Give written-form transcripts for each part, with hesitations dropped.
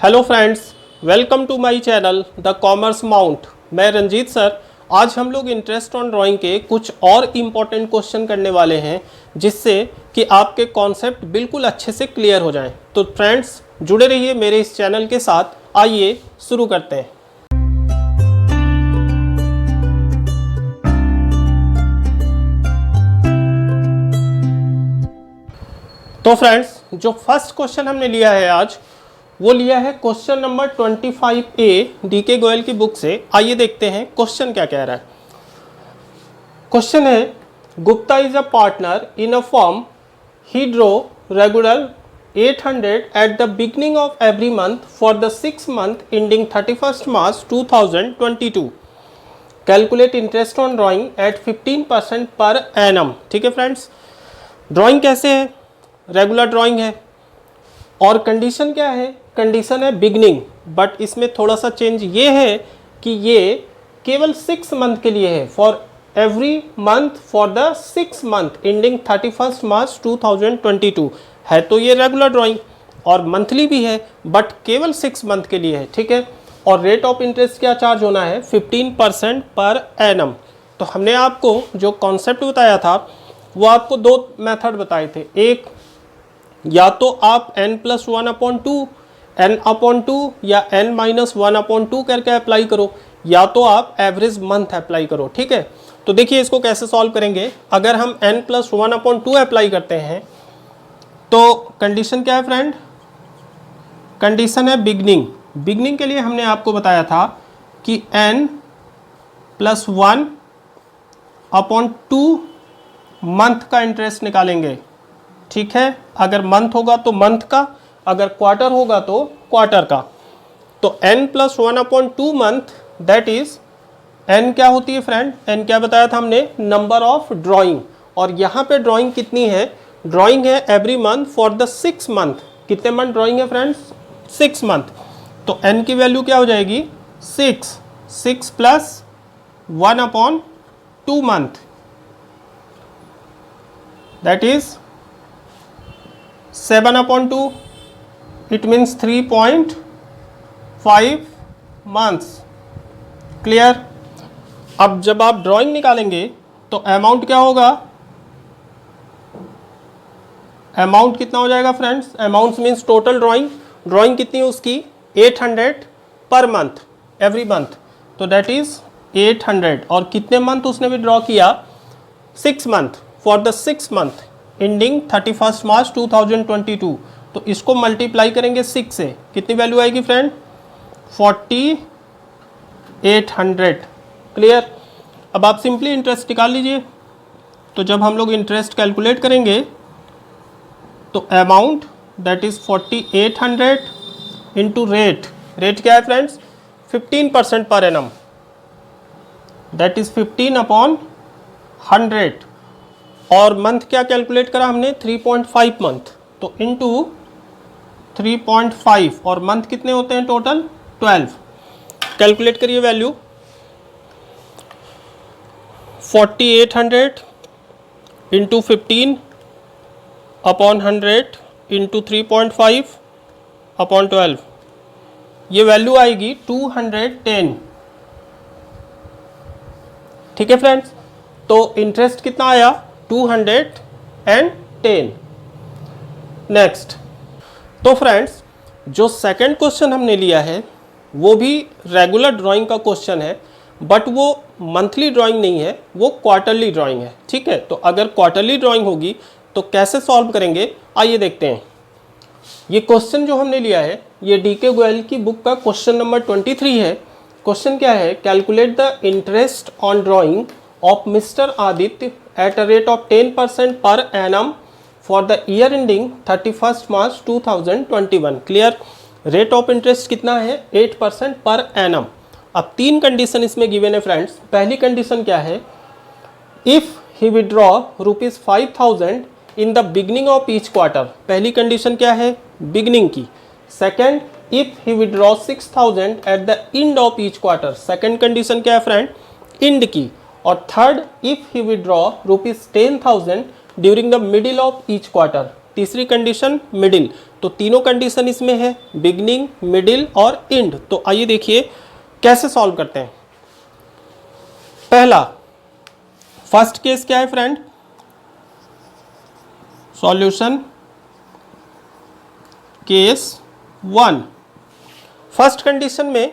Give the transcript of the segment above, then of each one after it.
Hello friends, welcome to my channel the commerce mount. मैं Ranjeet sir. आज हम लोग इंटरेस्ट ऑन ड्राइंग के कुछ और इम्पोर्टेंट क्वेश्चन करने वाले हैं जिससे कि आपके कॉन्सेप्ट बिल्कुल अच्छे से क्लियर हो जाएं। तो फ्रेंड्स जुड़े रहिए मेरे इस चैनल के साथ। आइए शुरू करते हैं। तो फ्रेंड्स जो फर्स्ट क्वेश्चन हमने लिया है आज वो लिया है question number 25A DK Goyal की बुक से। आइए देखते हैं क्वेश्चन क्या कह रहा है। क्वेश्चन है, Gupta is a partner in a firm, he draw regular 800 at the beginning of every month for the 6 month ending 31 March 2022। Calculate interest on drawing at 15% per annum. ठीक है फ्रेंड्स, ड्राइंग कैसे है? Regular drawing है और condition क्या है? Condition है beginning, but इसमें थोड़ा सा चेंज ये है कि ये केवल 6 मंथ के लिए है, for every month for the 6 month ending 31 March 2022 है। तो ये रेगुलर ड्राइंग और मंथली भी है बट केवल 6 मंथ के लिए है। ठीक है, और रेट ऑफ इंटरेस्ट क्या चार्ज होना है? 15% पर एनम। तो हमने आपको जो कॉन्सेप्ट बताया था वो आपको दो मेथड बताए थे। एक, या तो आप n+1/2 n/2 या n-1/2 करके अप्लाई करो, या तो आप एवरेज मंथ अप्लाई करो। ठीक है, तो देखिए इसको कैसे सॉल्व करेंगे। अगर हम n+1/2 अप्लाई करते हैं तो कंडीशन क्या है फ्रेंड? कंडीशन है बिगनिंग। बिगनिंग के लिए हमने आपको बताया था कि n+1/2 मंथ का इंटरेस्ट निकालेंगे। ठीक है, अगर मंथ होगा तो मंथ का, अगर क्वार्टर होगा तो क्वार्टर का। तो n+1/2 month, that is n क्या होती है फ्रेंड? n क्या बताया था हमने? Number of drawing. और यहाँ पे ड्राइंग कितनी है? ड्राइंग है every month for the 6 month. कितने मंथ ड्राइंग है फ्रेंड्स? 6 मंथ। तो n की वैल्यू क्या हो जाएगी? 6 + 1/2 month, that is 7/2। It means 3.5 months. Clear? अब जब आप ड्राइंग निकालेंगे तो अमाउंट क्या होगा? अमाउंट कितना हो जाएगा friends? Amount means total drawing. Drawing कितनी है उसकी? 800 पर मंथ, एवरी मंथ। तो दैट इज 800। और कितने मंथ उसने भी ड्रॉ किया? 6 month, for the 6 month ending 31 March 2022। तो इसको मल्टीप्लाई करेंगे 6 से, कितनी वैल्यू आएगी फ्रेंड? 4800। क्लियर? अब आप सिंपली इंटरेस्ट निकाल लीजिए। तो जब हम लोग इंटरेस्ट कैलकुलेट करेंगे तो amount that is 4800 into rate. Rate क्या है friends? 15% per annum, that is 15/100। और मंथ क्या कैलकुलेट करा हमने? 3.5 मंथ। तो इंटू 3.5, और मंथ कितने होते हैं टोटल? 12। कैलकुलेट करिए वैल्यू। 4800 इंटू 15/100 इंटू 3.5/12, ये वैल्यू आएगी 210। ठीक है फ्रेंड्स, तो इंटरेस्ट कितना आया? 210। नेक्स्ट, तो फ्रेंड्स जो सेकंड क्वेश्चन हमने लिया है वो भी रेगुलर ड्राइंग का क्वेश्चन है, बट वो मंथली ड्राइंग नहीं है, वो क्वार्टरली ड्राइंग है। ठीक है, तो अगर क्वार्टरली ड्राइंग होगी तो कैसे सॉल्व करेंगे, आइए देखते हैं। ये क्वेश्चन जो हमने लिया है ये डीके गोयल की बुक का क्वेश्चन नंबर 23 है। क्वेश्चन क्या है? Calculate the interest on drying of mister Aditya at a rate of 10% per annum for the year ending 31 March 2021। Clear? Rate of interest कितना है? 8% पर एनम। अब तीन कंडीशन इसमें गिवन है फ्रेंड्स। पहली कंडीशन क्या है? If he withdraw ₹5000 in the beginning of each quarter. पहली कंडीशन क्या है? बिगनिंग की। Second, if he withdraw 6000 at the end of each quarter. Second condition क्या है फ्रेंड? एंड की। और third, if he withdraw ₹10,000 during the middle of each quarter. तीसरी condition middle. तो तीनों कंडीशन इसमें है, बिगनिंग, मिडिल और एंड। तो आइए देखिए कैसे सॉल्व करते हैं। पहला फर्स्ट केस क्या है friend, solution case 1। First condition में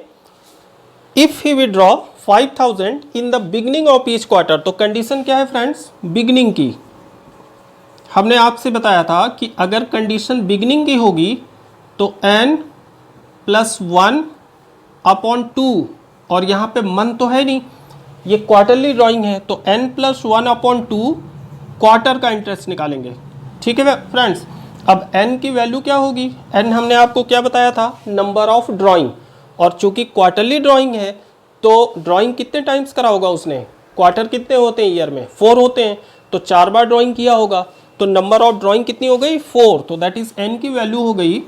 if he withdraw 5000 in the beginning of each quarter. तो कंडीशन क्या है फ्रेंड्स, बिगनिंग की। हमने आपसे बताया था कि अगर कंडीशन बिगनिंग की होगी तो n+1/2, और यहाँ पे मंथ तो है नहीं, ये क्वार्टरली ड्राइंग है, तो n+1/2 क्वार्टर का इंटरेस्ट निकालेंगे। ठीक है फ्रेंड्स। अब n की वैल्यू क्या होगी, n हमने आपको क्या बताया था, नंबर ऑफ ड्राइंग। और चूंकि क्वार्टरली ड्राइंग है तो ड्राइंग कितने टाइम्स करा होगा उसने, क्वार्टर कितने होते हैं ईयर में, 4 होते हैं, तो 4 बार ड्राइंग किया होगा, तो नंबर ऑफ ड्राइंग कितनी हो गई, 4। तो दैट इज n की वैल्यू हो गई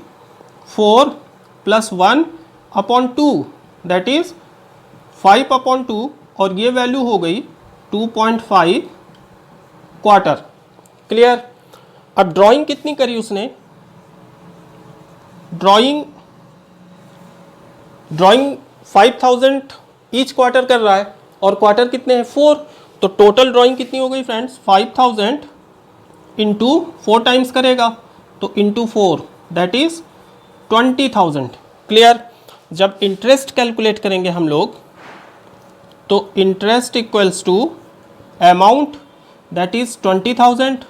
4+1/2, दैट इज 5/2, और ये वैल्यू हो गई 2.5 क्वार्टर। क्लियर। अब ड्राइंग कितनी करी उसने, ड्राइंग 5000 ईच क्वार्टर कर रहा है, और क्वार्टर कितने हैं, 4। तो टोटल ड्राइंग कितनी हो गई फ्रेंड्स, 5000 इंटू 4 टाइम्स करेगा, तो इंटू 4 दैट इज 20,000। क्लियर। जब इंटरेस्ट कैलकुलेट करेंगे हम लोग, तो interest equals to amount that is 20,000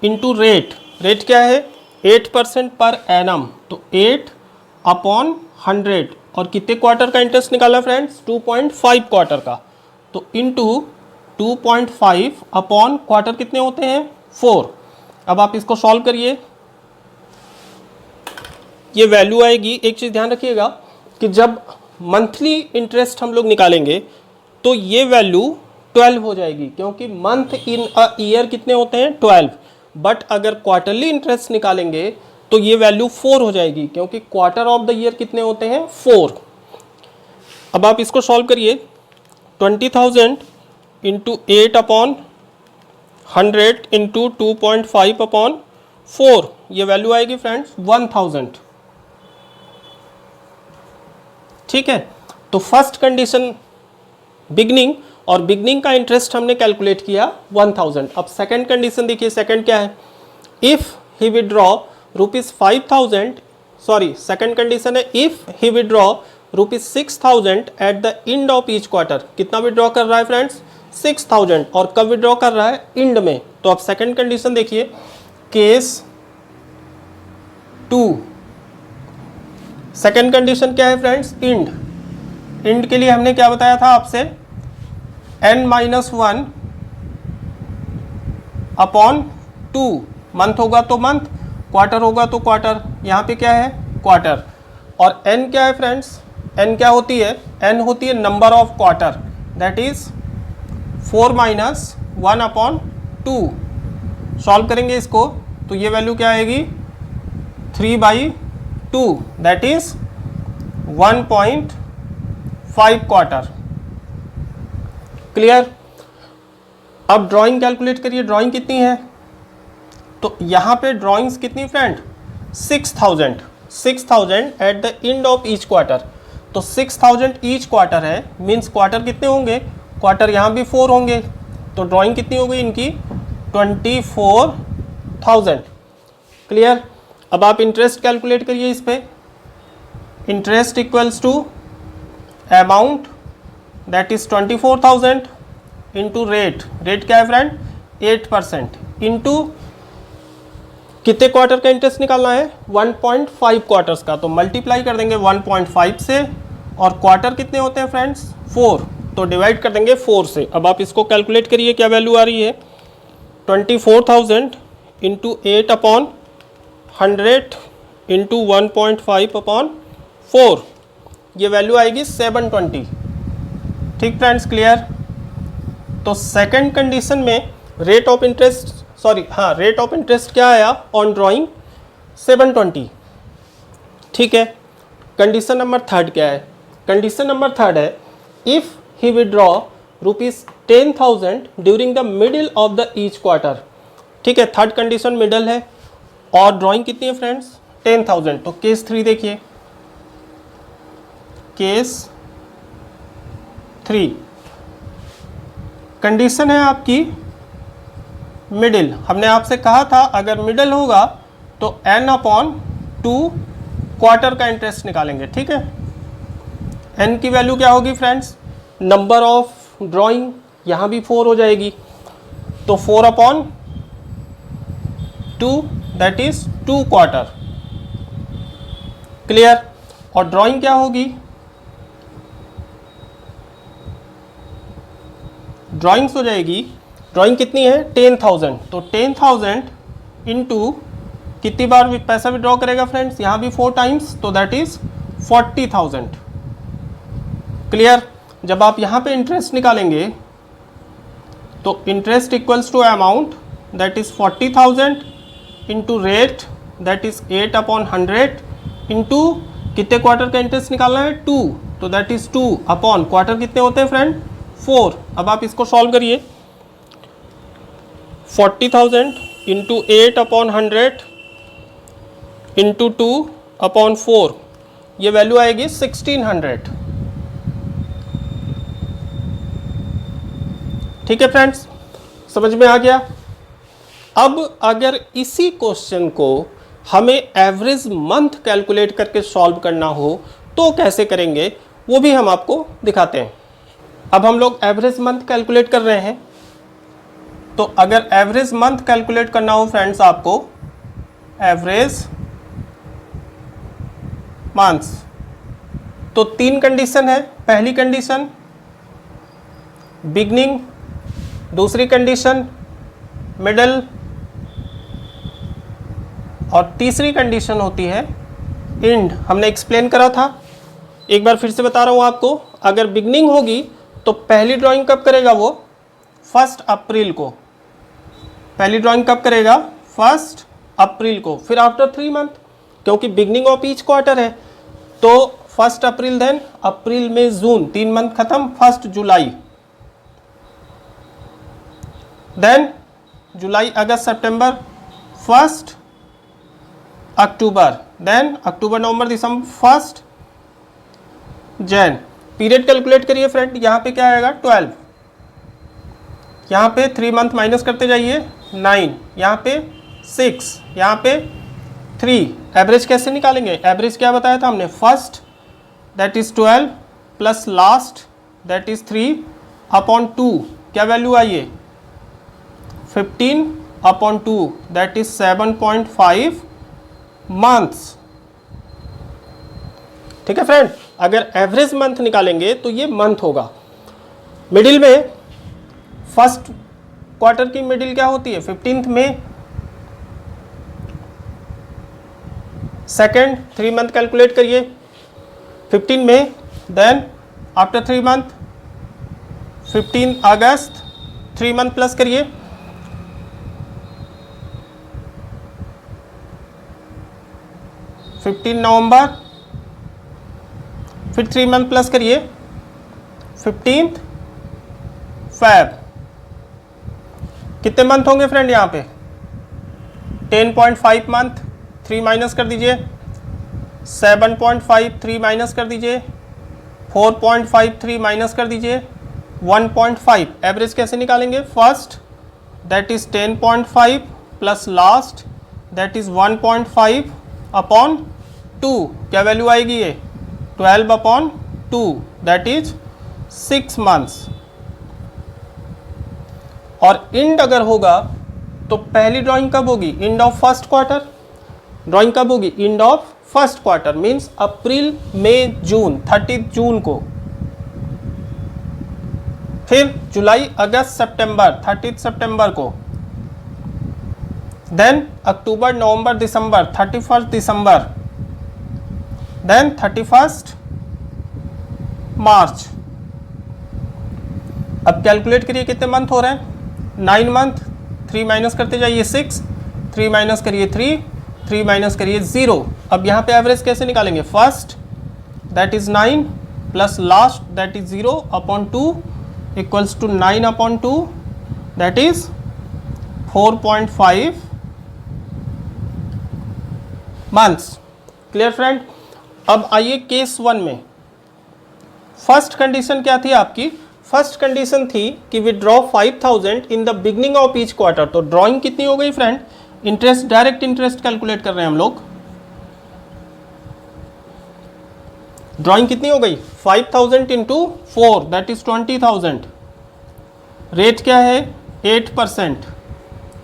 into rate, rate क्या है 8% पर एनम, तो 8/100, और कितने क्वार्टर का इंटरेस्ट निकाला फ्रेंड्स, 2.5 क्वार्टर का, तो इंटू 2.5 अपॉन क्वार्टर कितने होते हैं, 4। अब आप इसको सॉल्व करिए, ये वैल्यू आएगी। एक चीज़ ध्यान रखिएगा कि जब मंथली इंटरेस्ट हम लोग निकालेंगे तो ये वैल्यू 12 हो जाएगी, क्योंकि मंथ इन अ ईयर कितने होते हैं, 12। बट अगर क्वार्टरली इंटरेस्ट निकालेंगे तो ये वैल्यू 4 हो जाएगी, क्योंकि क्वार्टर ऑफ द ईयर कितने होते हैं, 4। अब आप इसको सॉल्व करिए, 20,000 इंटू 8/100 इंटू 2.5/4, ये वैल्यू आएगी फ्रेंड्स 1000। ठीक है। तो फर्स्ट कंडीशन बिगनिंग, और बिगनिंग का इंटरेस्ट हमने कैलकुलेट किया 1000। अब सेकंड कंडीशन देखिए, सेकंड क्या है, if he withdraw ₹5000, sorry second condition है if he withdraw ₹6000 at the end of each quarter. कितना विड्रॉ कर रहा है फ्रेंड्स, 6000, और कब विड्रॉ कर रहा है, एंड में। तो अब सेकंड कंडीशन देखिए, केस 2। सेकंड कंडीशन क्या है फ्रेंड्स, एंड। एंड के लिए हमने क्या बताया था आपसे, n-1/2, मंथ होगा तो मंथ, क्वार्टर होगा तो क्वार्टर। यहाँ पे क्या है, क्वार्टर। और n क्या है फ्रेंड्स, n क्या होती है, n होती है number of quarter, that is 4-1/2। Solve करेंगे इसको तो ये वैल्यू क्या आएगी, 3/2, दैट इज 1.5 क्वार्टर। क्लियर। अब ड्राइंग कैलकुलेट करिए, ड्राइंग कितनी है, तो यहाँ पे ड्राइंग्स कितनी friend, 6000 at the end of each quarter. तो 6000 ईच क्वार्टर है, मीन्स क्वार्टर कितने होंगे, क्वार्टर यहाँ भी 4 होंगे, तो ड्राइंग कितनी हो गई इनकी, 24,000। क्लियर। अब आप इंटरेस्ट कैलकुलेट करिए इस पे, interest equals to amount that is 24,000 into rate, rate क्या है फ्रेंड 8%, इंटू कितने क्वार्टर का इंटरेस्ट निकालना है, 1.5 क्वार्टर्स का, तो मल्टीप्लाई कर देंगे 1.5 से, और क्वार्टर कितने होते हैं फ्रेंड्स 4, तो डिवाइड कर देंगे 4 से। अब आप इसको कैलकुलेट करिए, क्या वैल्यू आ रही है, 24,000 इंटू 8/100 इंटू 1.5/4, ये वैल्यू आएगी 720। ठीक फ्रेंड्स, क्लियर। तो सेकंड कंडीशन में रेट ऑफ इंटरेस्ट, सॉरी हाँ, रेट ऑफ इंटरेस्ट क्या आया ऑन ड्राइंग, 720। ठीक है। कंडीशन नंबर थर्ड क्या है, कंडीशन नंबर थर्ड है if he withdraw ₹10,000 during the middle of the each quarter. ठीक है, थर्ड कंडीशन मिडल है, और ड्राइंग कितनी है फ्रेंड्स 10,000। तो केस 3 देखिए, केस 3 कंडीशन है आपकी मिडिल। हमने आपसे कहा था अगर मिडिल होगा तो n/2 क्वार्टर का इंटरेस्ट निकालेंगे, ठीक है। n की वैल्यू क्या होगी फ्रेंड्स, नंबर ऑफ ड्राइंग, यहाँ भी 4 हो जाएगी, तो 4/2 दैट इज 2 क्वार्टर, क्लियर। और ड्राइंग क्या होगी, ड्राइंग्स हो जाएगी, ड्राइंग कितनी है 10,000, तो 10,000 इंटू कितनी बार पैसा विड्रॉ करेगा फ्रेंड्स, यहाँ भी 4 टाइम्स, तो दैट इज 40,000, क्लियर। जब आप यहाँ पे इंटरेस्ट निकालेंगे तो interest equals to amount that is 40,000 into rate that is 8/100 into कितने क्वार्टर का इंटरेस्ट निकालना है 2, तो दैट इज 2 अपॉन क्वार्टर कितने होते हैं फ्रेंड 4। अब आप इसको सॉल्व करिए, 40,000 इंटू 8/100 इंटू 2/4, ये वैल्यू आएगी 1600, ठीक है फ्रेंड्स, समझ में आ गया। अब अगर इसी क्वेश्चन को हमें एवरेज मंथ कैलकुलेट करके सॉल्व करना हो तो कैसे करेंगे वो भी हम आपको दिखाते हैं। अब हम लोग एवरेज मंथ कैलकुलेट कर रहे हैं, तो अगर एवरेज मंथ कैलकुलेट करना हो फ्रेंड्स आपको, एवरेज मंथ्स, तो 3 कंडीशन है। पहली कंडीशन बिगनिंग, दूसरी कंडीशन मिडल, और तीसरी कंडीशन होती है एंड। हमने एक्सप्लेन करा था, एक बार फिर से बता रहा हूँ आपको। अगर बिगनिंग होगी तो पहली ड्राइंग कब करेगा वो 1 अप्रैल को, पहली ड्राइंग कब करेगा 1 अप्रैल को, फिर आफ्टर 3 मंथ, क्योंकि बिगनिंग ऑफ ईच क्वार्टर है, तो 1 अप्रैल, देन अप्रैल में जून, 3 मंथ खत्म, 1 जुलाई, देन जुलाई अगस्त सितंबर, 1 अक्टूबर, देन अक्टूबर नवंबर दिसंबर, 1 जैन। पीरियड कैलकुलेट करिए फ्रेंड, यहाँ पे क्या आएगा 12, यहाँ पे 3 मंथ माइनस करते जाइए 9, यहाँ पे 6, यहाँ पे 3। एवरेज कैसे निकालेंगे, एवरेज क्या बताया था हमने, first that is 12 plus last that is 3/2, क्या वैल्यू आई है 15/2 दैट इज 7.5 मंथ्स, ठीक है फ्रेंड। अगर एवरेज मंथ निकालेंगे तो ये मंथ होगा। मिडिल में फर्स्ट क्वार्टर की मिडिल क्या होती है 15th में, सेकेंड 3 मंथ कैलकुलेट करिए 15 में, देन आफ्टर 3 मंथ 15 अगस्त, 3 मंथ प्लस करिए, 15 नवंबर, फिर 3 मंथ प्लस करिए 15 फेब। कितने मंथ होंगे फ्रेंड यहाँ पे 10.5 मंथ, 3 माइनस कर दीजिए, 7.5 3 माइनस कर दीजिए, 4.5 3 माइनस कर दीजिए, 1.5। एवरेज कैसे निकालेंगे, first that is 10.5 plus last that is 1.5/2, क्या वैल्यू आएगी ये 12/2 दैट इज 6 मंथ्स। और इंड अगर होगा तो पहली ड्राइंग कब होगी, end of first quarter, drawing कब होगी end of first quarter, means अप्रैल मई जून, 30 जून को, फिर जुलाई अगस्त सितंबर 30 सितंबर को, देन अक्टूबर नवंबर दिसंबर 31 दिसंबर, देन 31 मार्च। अब कैलकुलेट करिए कितने मंथ हो रहे हैं 9 मंथ, 3 माइनस करते जाइए 6, 3 माइनस करिए 3, 3 माइनस करिए 0। अब यहाँ पे एवरेज कैसे निकालेंगे, first that is 9 plus last that is 0/2 equals to 9/2 that is 4.5 months. Clear friend. अब आइए केस 1 में। फर्स्ट कंडीशन क्या थी आपकी? फर्स्ट कंडीशन थी कि withdraw 5000 in the beginning of each quarter. तो ड्रॉइंग कितनी हो गई friend? Interest, direct interest calculate कर रहे हैं हम लोग। ड्रॉइंग कितनी हो गई? 5000 इंटू 4 दैट इज 20,000। रेट क्या है? 8%,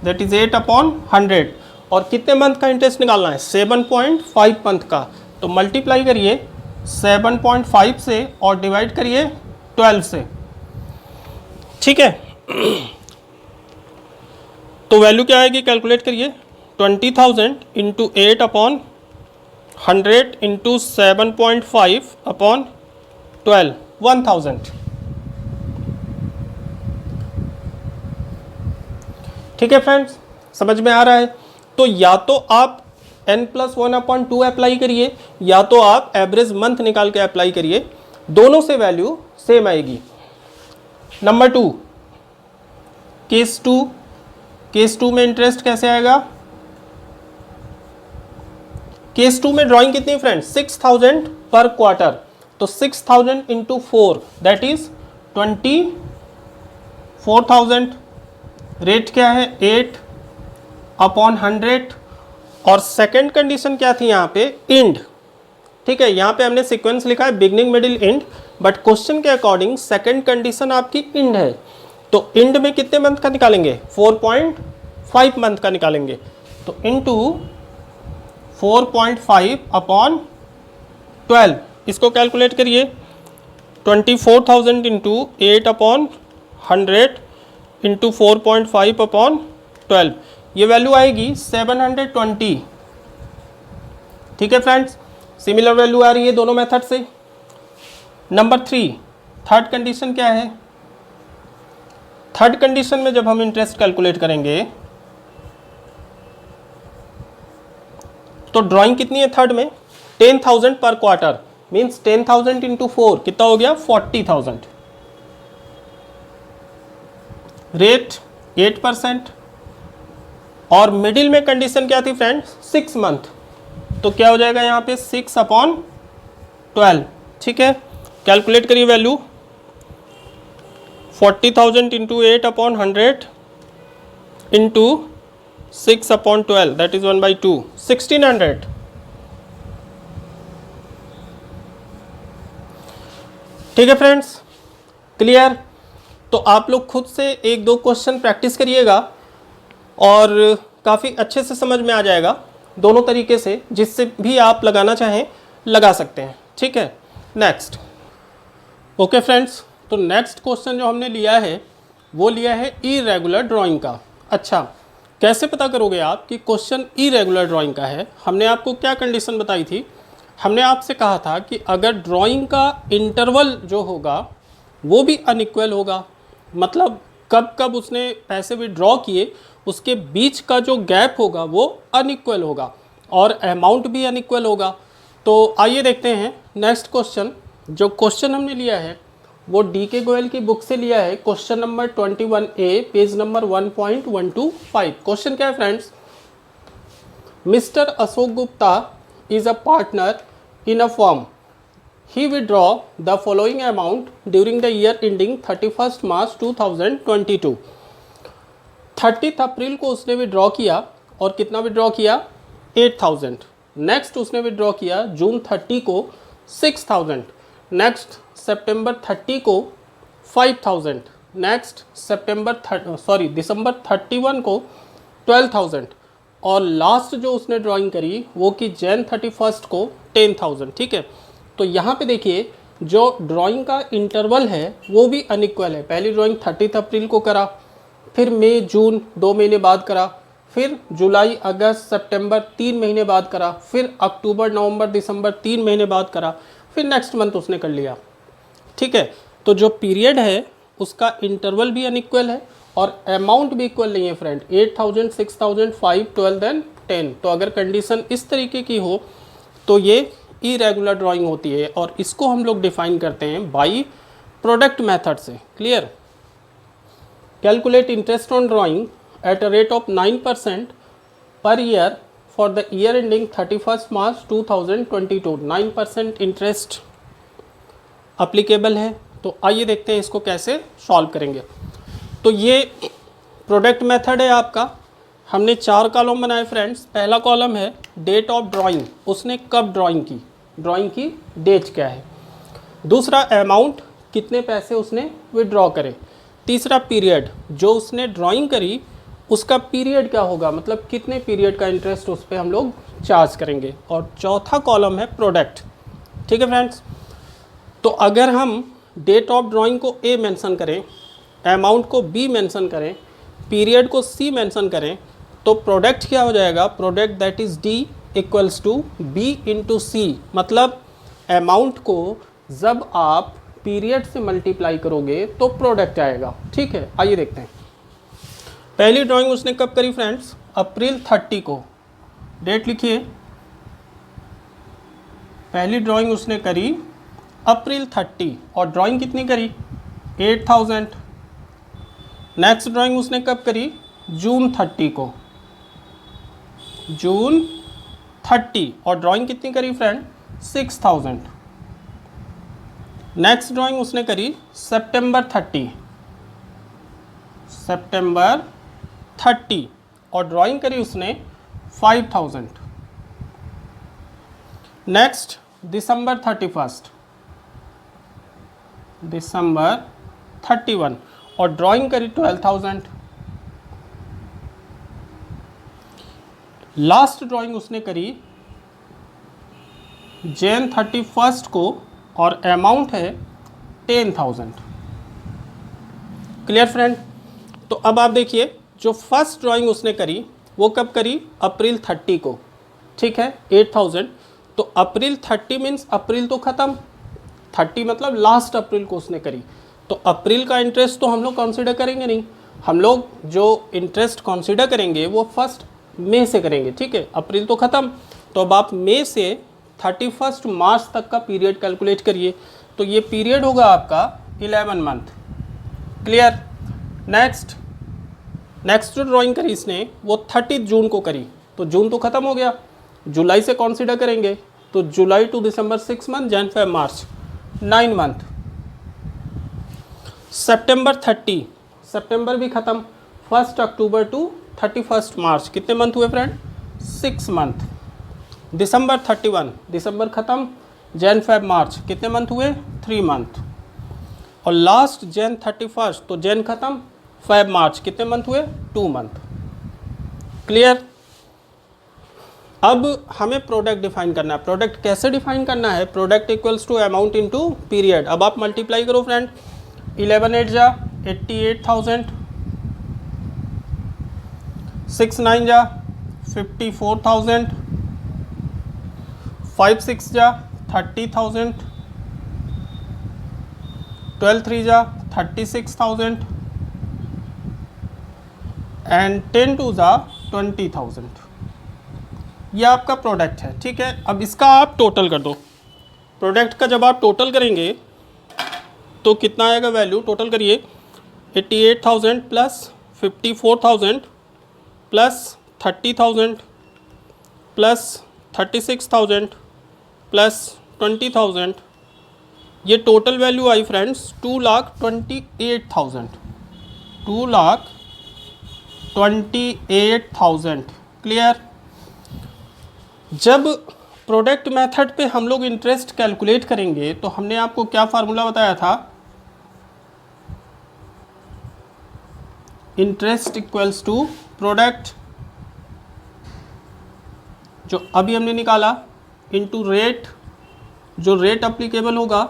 दैट इज 8 अपॉन 100। और कितने मंथ का इंटरेस्ट निकालना है? 7.5 मंथ का। तो मल्टीप्लाई करिए 7.5 से और डिवाइड करिए 12 से। ठीक है। तो वैल्यू क्या आएगी? कैलकुलेट करिए। 20,000 इंटू 8 अपॉन 100 इंटू 7.5 अपॉन 12, 1000। ठीक है फ्रेंड्स, समझ में आ रहा है? तो या तो आप n+1/2 अप्लाई करिए, या तो आप एवरेज मंथ निकाल के अप्लाई करिए, दोनों से वैल्यू सेम आएगी। Number 2, case 2। केस 2 में इंटरेस्ट कैसे आएगा? केस 2 में ड्राइंग कितनी फ्रेंड्स? 6000 पर क्वार्टर। तो 6000 इंटू 4 दैट इज 24,000। रेट क्या है? 8 अपॉन 100। और सेकेंड कंडीशन क्या थी यहाँ पे? इंड। ठीक है, यहाँ पे हमने सीक्वेंस लिखा है beginning middle end, but question के अकॉर्डिंग सेकेंड कंडीशन आपकी इंड है। तो इंड में कितने मंथ का निकालेंगे? 4.5 मंथ का निकालेंगे। तो इंटू 4.5 अपॉन 12, इसको कैलकुलेट करिए। 24,000 इंटू 8 अपॉन 100 इंटू 4.5 अपॉन 12, ये वैल्यू आएगी 720। ठीक है फ्रेंड्स, सिमिलर वैल्यू आ रही है दोनों मेथड से। नंबर 3, थर्ड कंडीशन क्या है? थर्ड कंडीशन में जब हम इंटरेस्ट कैलकुलेट करेंगे तो ड्राइंग कितनी है थर्ड में? 10,000 पर क्वार्टर, मीन्स 10,000 इंटू 4 कितना हो गया? 40,000। रेट 8%। और मिडिल में कंडीशन क्या थी फ्रेंड्स? 6 मंथ। तो क्या हो जाएगा यहाँ पे? 6 अपॉन 12। ठीक है, कैलकुलेट करिए value. 40,000 into 8 upon 100 into 6 upon 12 that is 1/2, 1600। ठीक है फ्रेंड्स, क्लियर? तो आप लोग खुद से एक दो क्वेश्चन प्रैक्टिस करिएगा और काफ़ी अच्छे से समझ में आ जाएगा दोनों तरीके से, जिससे भी आप लगाना चाहें लगा सकते हैं। ठीक है, नेक्स्ट। ओके फ्रेंड्स, तो नेक्स्ट क्वेश्चन जो हमने लिया है वो लिया है इरेगुलर ड्राइंग का। अच्छा, कैसे पता करोगे आप कि क्वेश्चन इरेगुलर ड्राइंग का है? हमने आपको क्या कंडीशन बताई थी? हमने आपसे कहा था कि अगर ड्राइंग का इंटरवल जो होगा वो भी अनइक्वल होगा, मतलब कब कब उसने पैसे विड्रॉ किए उसके बीच का जो गैप होगा वो अनइक्वल होगा और अमाउंट भी अनइक्वल होगा। तो आइए देखते हैं नेक्स्ट क्वेश्चन। जो क्वेश्चन हमने लिया है वो डीके गोयल की बुक से लिया है, question number 21A, page number 1.125। Question क्या है friends? Mister Ashok Gupta is a partner in a firm. He withdraw the following amount during the year ending 31st March 2022. 30th अप्रैल को उसने विड्रॉ किया और कितना विड्रॉ किया? 8,000। नेक्स्ट उसने विड्रॉ किया जून 30 को 6,000। नेक्स्ट सितंबर 30 को 5,000। नेक्स्ट दिसंबर 31 को 12,000। और लास्ट जो उसने ड्राइंग करी वो कि जैन 31 को 10,000। ठीक है, तो यहाँ पे देखिए जो ड्राइंग का इंटरवल है वो भी अनइक्वल है। पहली ड्राइंग 30 अप्रैल को करा, फिर मई जून 2 महीने बाद करा, फिर जुलाई अगस्त सितंबर 3 महीने बाद करा, फिर अक्टूबर नवंबर दिसंबर 3 महीने बाद करा, फिर नेक्स्ट मंथ उसने कर लिया। ठीक है, तो जो पीरियड है उसका इंटरवल भी अनइक्वल है और अमाउंट भी इक्वल नहीं है फ्रेंड। 8,000, 6,000, 5, 12 एंड 10। तो अगर कंडीशन इस तरीके की हो तो ये इरेगुलर ड्राइंग होती है और इसको हम लोग डिफाइन करते हैं बाय प्रोडक्ट मेथड से। Clear? Calculate interest on drawing at a rate of 9% per year for the year ending 31 March 2022, 9% interest applicable है। तो आइए देखते हैं इसको कैसे सॉल्व करेंगे। तो ये प्रोडक्ट मेथड है आपका। हमने 4 कॉलम बनाए फ्रेंड्स। पहला कॉलम है डेट ऑफ ड्राइंग, उसने कब ड्राइंग की डेट क्या है। दूसरा अमाउंट, कितने पैसे उसने विड्रॉ करे। तीसरा पीरियड, जो उसने ड्राइंग करी उसका पीरियड क्या होगा, मतलब कितने पीरियड का इंटरेस्ट उस पर हम लोग चार्ज करेंगे। और चौथा कॉलम है प्रोडक्ट। ठीक है फ्रेंड्स। तो अगर हम डेट ऑफ ड्राइंग को ए मेंशन करें, अमाउंट को बी मेंशन करें, पीरियड को सी मेंशन करें, तो प्रोडक्ट क्या हो जाएगा, product that is D equals to B into C. मतलब अमाउंट को जब आप पीरियड से मल्टीप्लाई करोगे तो प्रोडक्ट आएगा। ठीक है, आइए देखते हैं। पहली ड्राइंग उसने कब करी फ्रेंड्स, अप्रैल 30 को। डेट लिखिए, पहली ड्राइंग उसने करी अप्रैल 30 और ड्राइंग कितनी करी, 8000। नेक्स्ट ड्राइंग उसने कब करी, जून 30 को, जून 30 और ड्राइंग कितनी करी फ्रेंड, 6000। नेक्स्ट ड्राइंग उसने करी सितंबर 30, सितंबर 30 और ड्राइंग करी उसने 5000। नेक्स्ट दिसंबर 31, दिसंबर 31 और ड्राइंग करी 12000। लास्ट ड्राइंग उसने करी जैन 31 को और अमाउंट है 10,000। Clear friend. तो अब आप देखिए, जो फर्स्ट ड्राइंग उसने करी वो कब करी, अप्रैल 30 को। ठीक है, 8000। तो अप्रैल 30 मीन्स अप्रैल तो ख़त्म, 30 मतलब लास्ट अप्रैल को उसने करी। तो अप्रैल का इंटरेस्ट तो हम लोग कंसिडर करेंगे नहीं, हम लोग जो इंटरेस्ट कंसिडर करेंगे वो फर्स्ट मई से करेंगे। ठीक है, अप्रैल तो ख़त्म। तो अब आप मई से 31 मार्च तक का पीरियड कैलकुलेट करिए। तो ये पीरियड होगा आपका 11 मंथ। क्लियर। नेक्स्ट जो ड्राइंग करी इसने वो 30 जून को करी। तो जून तो ख़त्म हो गया, जुलाई से कंसिडर करेंगे। तो जुलाई टू दिसंबर 6 month, Jan Feb March 9 month. सितंबर 30, सितंबर भी ख़त्म, 1 अक्टूबर टू 31 मार्च, कितने मंथ हुए फ्रेंड, 6 मंथ। दिसंबर 31, दिसंबर ख़त्म, जैन फेब मार्च, कितने मंथ हुए, 3 मंथ। और लास्ट जैन 31, तो जैन ख़त्म, फेब मार्च, कितने मंथ हुए, 2 मंथ। क्लियर। अब हमें प्रोडक्ट डिफाइन करना है। प्रोडक्ट कैसे डिफाइन करना है, product equals to amount into period. अब आप मल्टीप्लाई करो फ्रेंड, 11 8 जा 88,000, 6 9 जा 54,000, 5 6 जा 30,000, 12 3 जा 36,000 एंड 10 2 जा 20,000। यह आपका प्रोडक्ट है। ठीक है, अब इसका आप टोटल कर दो। प्रोडक्ट का जब आप टोटल करेंगे तो कितना आएगा वैल्यू, टोटल करिए, 88,000 प्लस 54,000 प्लस 30,000 प्लस 36,000 प्लस 20,000, ये टोटल वैल्यू आई फ्रेंड्स 2,28,000, 2,28,000। क्लियर। जब प्रोडक्ट मेथड पे हम लोग इंटरेस्ट कैलकुलेट करेंगे तो हमने आपको क्या फार्मूला बताया था, इंटरेस्ट इक्वल्स टू प्रोडक्ट, जो अभी हमने निकाला, इनटू रेट, जो रेट अप्लीकेबल होगा,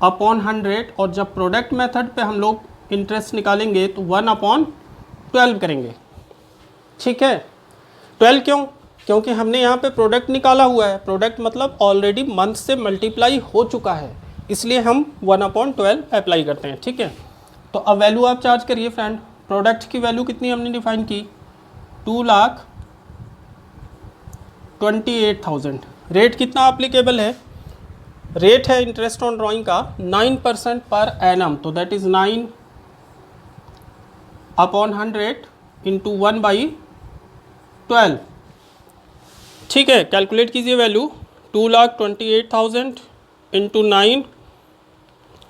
अपॉन 100। और जब प्रोडक्ट मेथड पे हम लोग इंटरेस्ट निकालेंगे तो 1/12 करेंगे। ठीक है, 12 क्यों, क्योंकि हमने यहाँ पे प्रोडक्ट निकाला हुआ है। प्रोडक्ट मतलब ऑलरेडी मंथ से मल्टीप्लाई हो चुका है, इसलिए हम 1/12 अप्लाई करते हैं। ठीक है, तो अब वैल्यू आप चार्ज करिए फ्रेंड। प्रोडक्ट की वैल्यू कितनी हमने डिफाइन की, 2,28,000। रेट कितना अप्लीकेबल है, रेट है इंटरेस्ट ऑन ड्राइंग का 9% पर एनम, तो दैट इज़ 9/100 इंटू 1/12। ठीक है, कैलकुलेट कीजिए value 2,28,000 into 9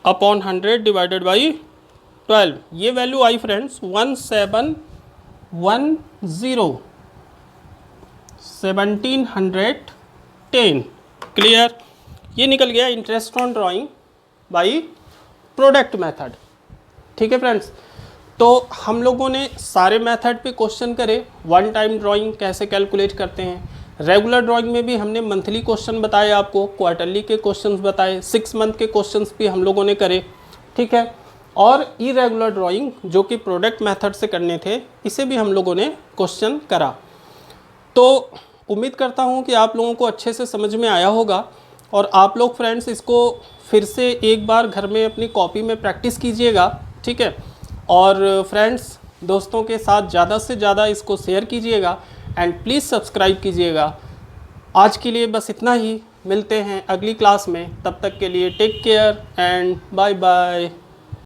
upon 100 divided by 12। ये वैल्यू आई फ्रेंड्स 1710। क्लियर, ये निकल गया interest on drawing by product method. ठीक है फ्रेंड्स, तो हम लोगों ने सारे मेथड पे क्वेश्चन करे। वन टाइम ड्राइंग कैसे कैलकुलेट करते हैं, रेगुलर ड्राइंग में भी हमने मंथली क्वेश्चन बताए आपको, क्वार्टरली के क्वेश्चंस बताए, 6 मंथ के क्वेश्चंस भी हम लोगों ने करे। ठीक है, और इरेगुलर ड्राइंग जो कि प्रोडक्ट मेथड से करने थे, इसे भी हम लोगों ने क्वेश्चन करा। तो उम्मीद करता हूँ कि आप लोगों को अच्छे से समझ में आया होगा, और आप लोग फ्रेंड्स इसको फिर से एक बार घर में अपनी कॉपी में प्रैक्टिस कीजिएगा। ठीक है, और फ्रेंड्स दोस्तों के साथ ज़्यादा से ज़्यादा इसको शेयर कीजिएगा एंड प्लीज़ सब्सक्राइब कीजिएगा। आज के लिए बस इतना ही, मिलते हैं अगली क्लास में, तब तक के लिए take care and bye bye.